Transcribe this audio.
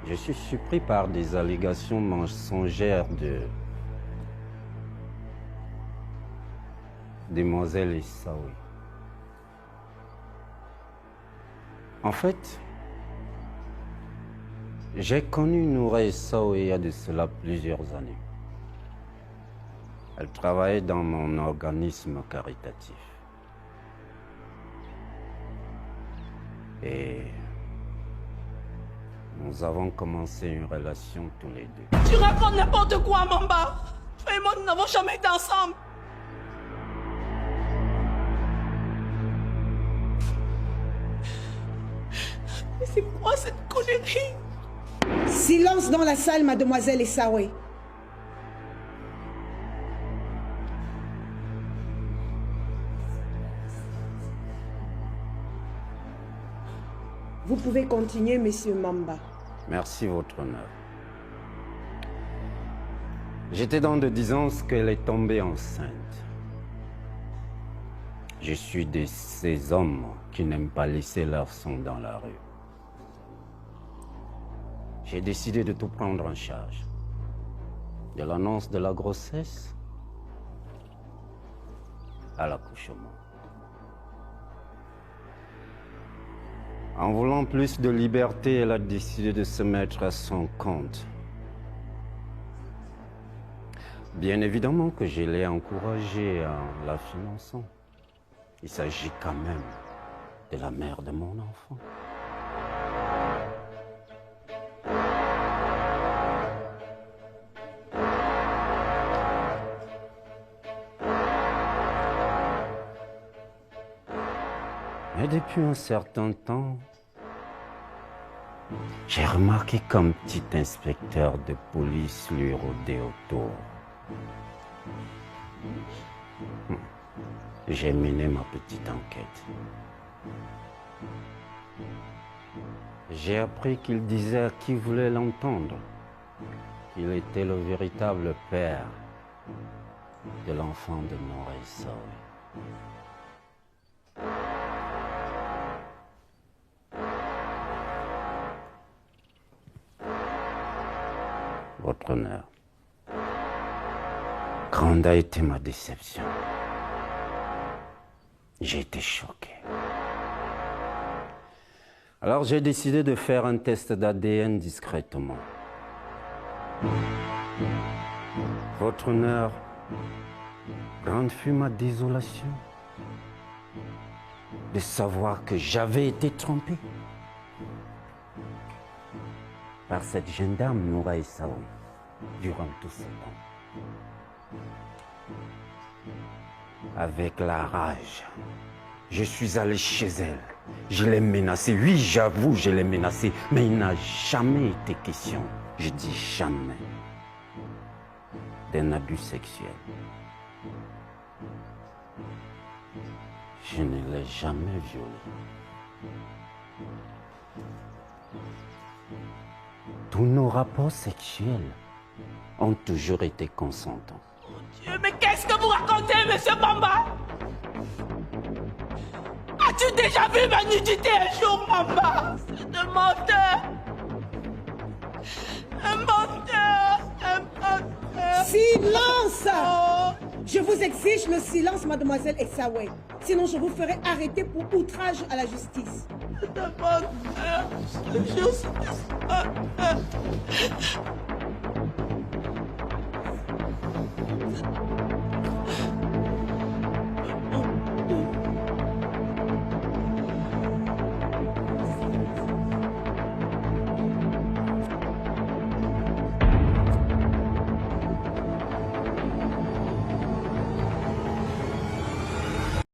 Je suis surpris par des allégations mensongères de Demoiselle Essaoué. En fait, j'ai connu Noura Essaoué il y a de cela plusieurs années. Elle travaillait dans mon organisme caritatif. Et nous avons commencé une relation tous les deux. Tu racontes n'importe quoi, Mamba. Toi et moi, nous n'avons jamais été ensemble. Mais c'est quoi cette connerie? Silence dans la salle, mademoiselle Essaoué. Vous pouvez continuer, monsieur Mamba. Merci, votre honneur. J'étais dans de disance qu'elle est tombée enceinte. Je suis de ces hommes qui n'aiment pas laisser leur sang dans la rue. J'ai décidé de tout prendre en charge. De l'annonce de la grossesse à l'accouchement. En voulant plus de liberté, elle a décidé de se mettre à son compte. Bien évidemment que je l'ai encouragée en la finançant. Il s'agit quand même de la mère de mon enfant. Mais depuis un certain temps, j'ai remarqué qu'un petit inspecteur de police lui rôdait autour. J'ai mené ma petite enquête. J'ai appris qu'il disait à qui voulait l'entendre qu'il était le véritable père de l'enfant de Noura Essaoué. Votre honneur, grande a été ma déception. J'ai été choqué. Alors j'ai décidé de faire un test d'ADN discrètement. Votre honneur, grande fut ma désolation de savoir que j'avais été trompé par cette jeune dame Noura Essaoué durant tout ce temps. Avec la rage, je suis allé chez elle. Je l'ai menacée. Oui, j'avoue, je l'ai menacée. Mais il n'a jamais été question, je dis jamais, d'un abus sexuel. Je ne l'ai jamais violée. Tous nos rapports sexuels ont toujours été consentants. Mon Dieu, mais qu'est-ce que vous racontez, monsieur Mamba? As-tu déjà vu ma nudité un jour, Mamba? C'est un menteur. Un menteur. Un menteur. Silence! Oh. Je vous exige le silence, mademoiselle Essaoué. Sinon, je vous ferai arrêter pour outrage à la justice. C'est un menteur. Je te jure, c'est un menteur.